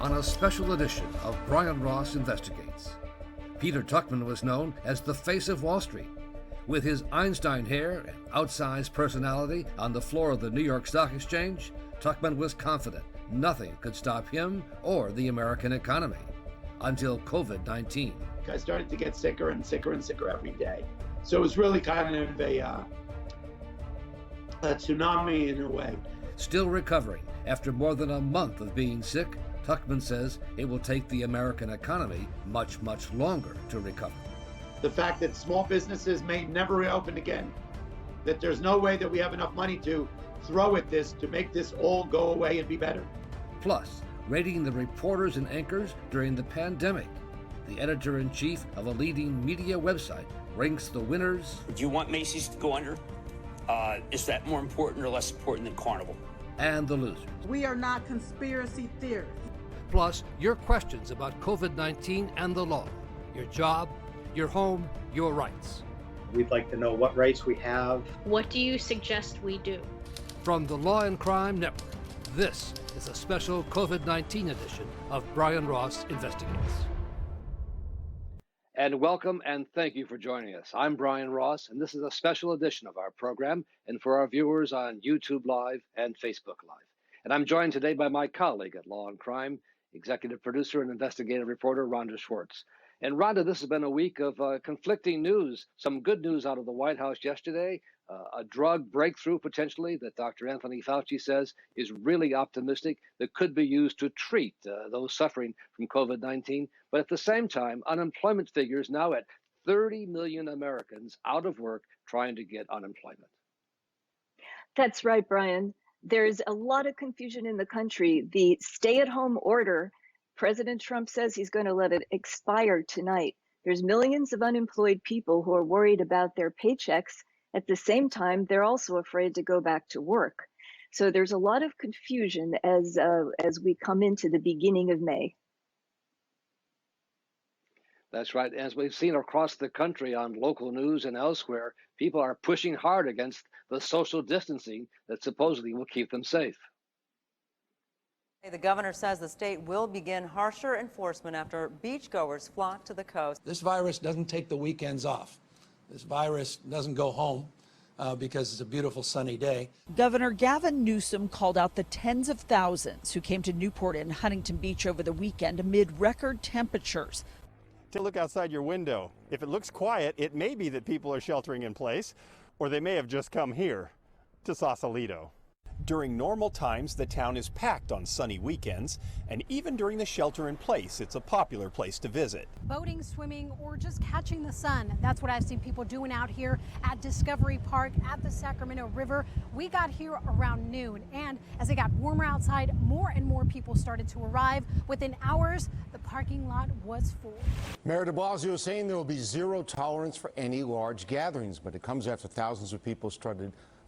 on a special edition of Brian Ross Investigates. Peter Tuchman was known as the face of Wall Street. With his Einstein hair and outsized personality on the floor of the New York Stock Exchange, Tuchman was confident nothing could stop him or the American economy until COVID-19. I started to get sicker and sicker and sicker every day. So it was really kind of a tsunami in a way. Still recovering after more than a month of being sick, Tuchman says it will take the American economy much longer to recover. The fact that small businesses may never reopen again, that there's no way that we have enough money to throw at this to make this all go away and be better. Plus, rating the reporters and anchors during the pandemic. The editor-in-chief of a leading media website ranks the winners. Do you want Macy's to go under? Is that more important or less important than Carnival? And the losers. We are not conspiracy theorists. Plus, your questions about COVID-19 and the law, your job, your home, your rights. We'd like to know what rights we have. What do you suggest we do? From the Law&Crime Network, this is a special COVID-19 edition of Brian Ross Investigates. And welcome and thank you for joining us. I'm Brian Ross, and this is a special edition of our program, and for our viewers on YouTube Live and Facebook Live. And I'm joined today by my colleague at Law&Crime, executive producer and investigative reporter Rhonda Schwartz. And Rhonda, this has been a week of conflicting news. Some good news out of the White House yesterday, a drug breakthrough potentially that Dr. Anthony Fauci says is really optimistic that could be used to treat those suffering from COVID-19. But at the same time, unemployment figures now at 30 million Americans out of work trying to get unemployment. That's right, Brian. There's a lot of confusion in the country. The stay-at-home order, President Trump says he's going to let it expire tonight. There's millions of unemployed people who are worried about their paychecks. At the same time, they're also afraid to go back to work. So there's a lot of confusion as we come into the beginning of May. That's right. As we've seen across the country on local news and elsewhere, people are pushing hard against the social distancing that supposedly will keep them safe. The governor says the state will begin harsher enforcement after beachgoers flock to the coast. This virus doesn't take the weekends off. This virus doesn't go home because it's a beautiful sunny day. Governor Gavin Newsom called out the tens of thousands who came to Newport and Huntington Beach over the weekend amid record temperatures. To look outside your window. If it looks quiet, it may be that people are sheltering in place, or they may have just come here to Sausalito. During normal times, the town is packed on sunny weekends, and even during the shelter-in-place, it's a popular place to visit. Boating, swimming, or just catching the sun. That's what I've seen people doing out here at Discovery Park at the Sacramento River. We got here around noon, and as it got warmer outside, more and more people started to arrive. Within hours, the parking lot was full. Mayor de Blasio is saying there will be zero tolerance for any large gatherings, but it comes after thousands of people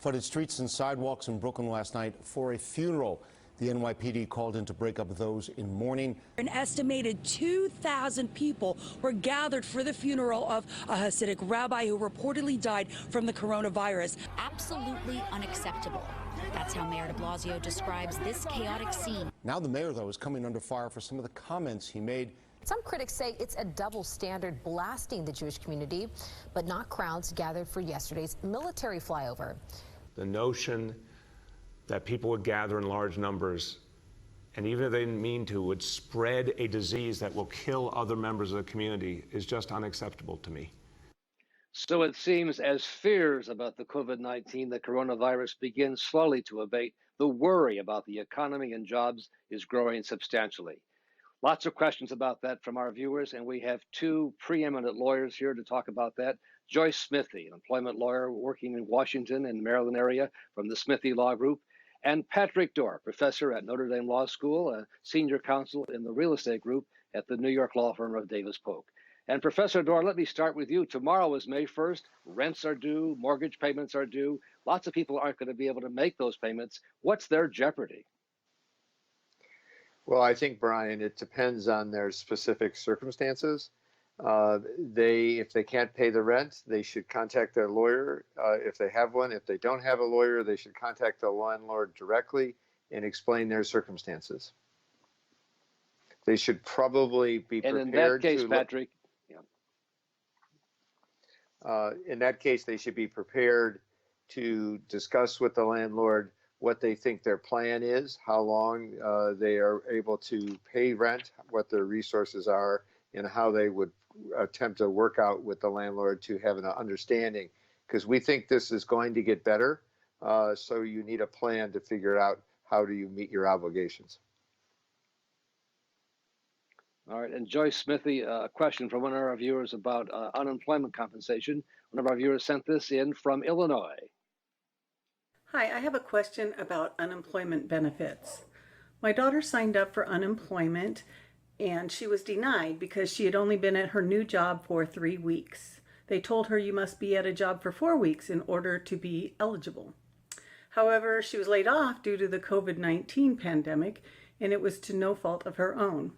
flooded streets and sidewalks in Brooklyn last night for a funeral. The NYPD called in to break up those in mourning. An estimated 2,000 people were gathered for the funeral of a Hasidic rabbi who reportedly died from the coronavirus. Absolutely unacceptable. That's how Mayor de Blasio describes this chaotic scene. Now the mayor, though, is coming under fire for some of the comments he made. Some critics say it's a double standard blasting the Jewish community, but not crowds gathered for yesterday's military flyover. The notion that people would gather in large numbers, and even if they didn't mean to, would spread a disease that will kill other members of the community is just unacceptable to me. So it seems as fears about the COVID-19, the coronavirus, begin slowly to abate, the worry about the economy and jobs is growing substantially. Lots of questions about that from our viewers, and we have two preeminent lawyers here to talk about that. Joyce Smithy, an employment lawyer working in Washington and Maryland area from the Smithy Law Group, and Patrick Dorr, professor at Notre Dame Law School, a senior counsel in the real estate group at the New York law firm of Davis Polk. And Professor Dorr, let me start with you. Tomorrow is May 1st. Rents are due, mortgage payments are due. Lots of people aren't going to be able to make those payments. What's their jeopardy? Well, I think, Brian, it depends on their specific circumstances. If they can't pay the rent, they should contact their lawyer if they have one. If they don't have a lawyer, they should contact the landlord directly and explain their circumstances. They should probably be And prepared in that case, to Patrick, in that case, they should be prepared to discuss with the landlord what they think their plan is, how long they are able to pay rent, what their resources are, and how they would attempt to work out with the landlord to have an understanding. Because we think this is going to get better, so you need a plan to figure out how do you meet your obligations. all right. And Joyce Smithy, a question from one of our viewers about unemployment compensation. One of our viewers sent this in from Illinois. Hi, I have a question about unemployment benefits. My daughter signed up for unemployment and she was denied because she had only been at her new job for 3 weeks. They told her you must be at a job for 4 weeks in order to be eligible. However, she was laid off due to the COVID-19 pandemic, and it was to no fault of her own.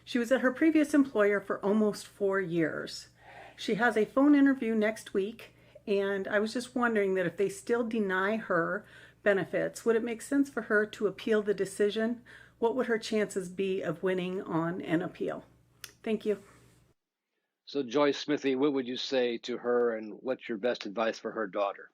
She was at her previous employer for almost 4 years. She has a phone interview next week, and I was just wondering that if they still deny her benefits, would it make sense for her to appeal the decision? What would her chances be of winning on an appeal? Thank you. So Joyce Smithy, what would you say to her, and what's your best advice for her daughter?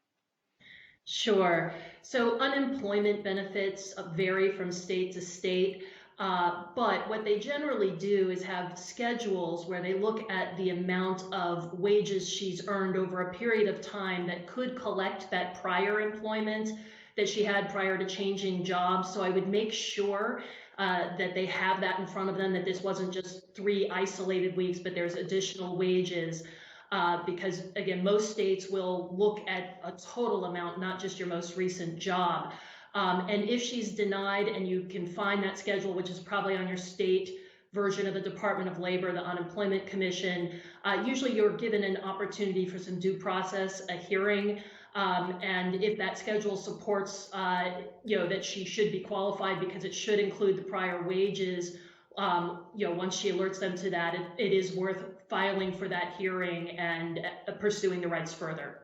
Sure. So unemployment benefits vary from state to state. But what they generally do is have schedules where they look at the amount of wages she's earned over a period of time that could collect that prior employment that she had prior to changing jobs. So I would make sure that they have that in front of them, that this wasn't just 3 isolated weeks, but there's additional wages. Because again, most states will look at a total amount, not just your most recent job. And if she's denied, and you can find that schedule, which is probably on your state version of the Department of Labor, the Unemployment Commission, usually you're given an opportunity for some due process, a hearing. And if that schedule supports, that she should be qualified because it should include the prior wages, once she alerts them to that, it is worth filing for that hearing and pursuing the rights further.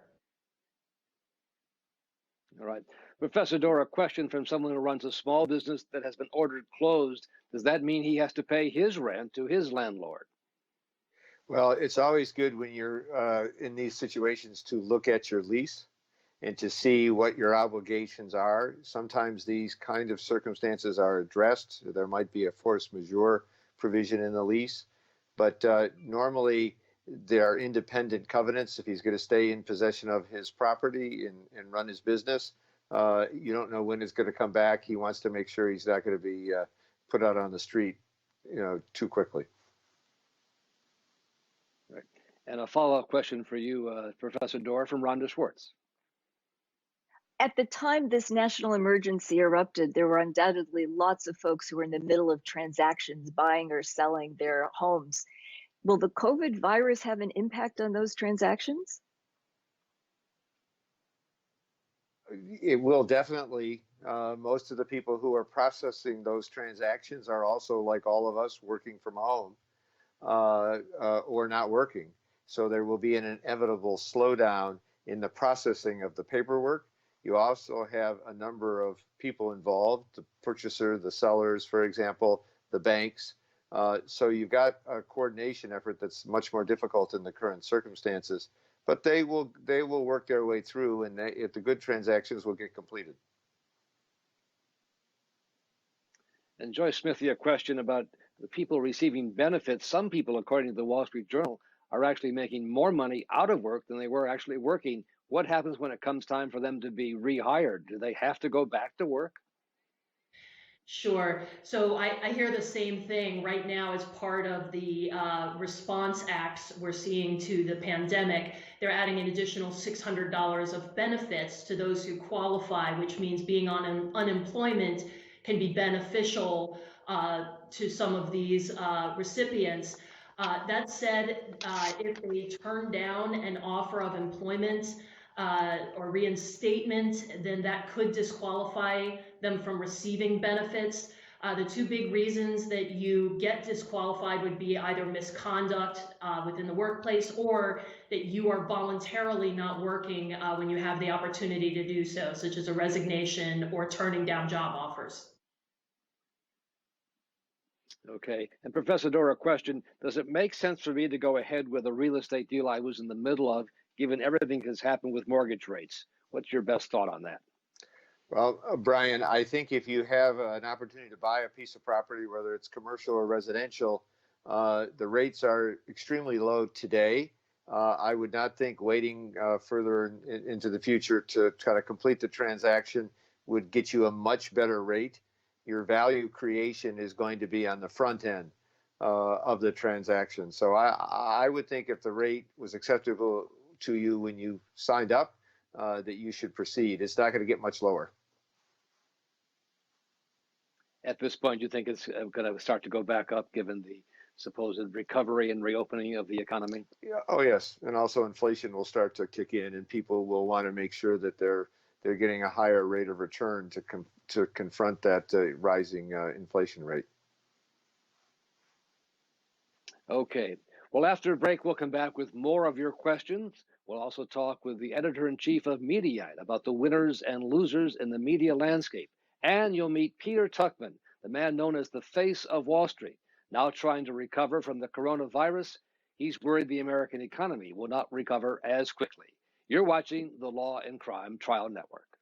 All right. Professor Dorr, a question from someone who runs a small business that has been ordered closed. Does that mean he has to pay his rent to his landlord? Well, it's always good when you're in these situations to look at your lease and to see what your obligations are. Sometimes these kind of circumstances are addressed. There might be a force majeure provision in the lease, but normally there are independent covenants. If he's going to stay in possession of his property and run his business, you don't know when it's going to come back. He wants to make sure he's not going to be put out on the street, too quickly. Right. And a follow-up question for you, Professor Dorr, from Rhonda Schwartz. At the time this national emergency erupted, there were undoubtedly lots of folks who were in the middle of transactions, buying or selling their homes. Will the COVID virus have an impact on those transactions? It will definitely. Most of the people who are processing those transactions are also, like all of us, working from home or not working. So there will be an inevitable slowdown in the processing of the paperwork. You also have a number of people involved, the purchaser, the sellers, for example, the banks. So you've got a coordination effort that's much more difficult in the current circumstances, but they will work their way through, and if the good transactions will get completed. And Joyce Smithy, a question about the people receiving benefits. Some people, according to the Wall Street Journal, are actually making more money out of work than they were actually working. What happens when it comes time for them to be rehired? Do they have to go back to work? Sure. So I hear the same thing right now as part of the response acts we're seeing to the pandemic. They're adding an additional $600 of benefits to those who qualify, which means being on unemployment can be beneficial to some of these recipients. That said, if they turn down an offer of employment or reinstatement, then that could disqualify them from receiving benefits. The 2 big reasons that you get disqualified would be either misconduct within the workplace, or that you are voluntarily not working when you have the opportunity to do so, such as a resignation or turning down job offers. Okay. And Professor Dora, question, does it make sense for me to go ahead with a real estate deal I was in the middle of, given everything that's happened with mortgage rates? What's your best thought on that? Well, Brian, I think if you have an opportunity to buy a piece of property, whether it's commercial or residential, the rates are extremely low today. I would not think waiting further into the future to try to complete the transaction would get you a much better rate. Your value creation is going to be on the front end of the transaction. So I would think if the rate was acceptable to you when you signed up, that you should proceed. It's not going to get much lower. At this point, you think it's going to start to go back up given the supposed recovery and reopening of the economy? Yeah, oh yes, and also inflation will start to kick in, and people will want to make sure that they're getting a higher rate of return to confront that rising inflation rate. Okay. Well, after a break, we'll come back with more of your questions. We'll also talk with the editor-in-chief of Mediaite about the winners and losers in the media landscape. And you'll meet Peter Tuchman, the man known as the face of Wall Street. Now trying to recover from the coronavirus, he's worried the American economy will not recover as quickly. You're watching the Law and Crime Trial Network.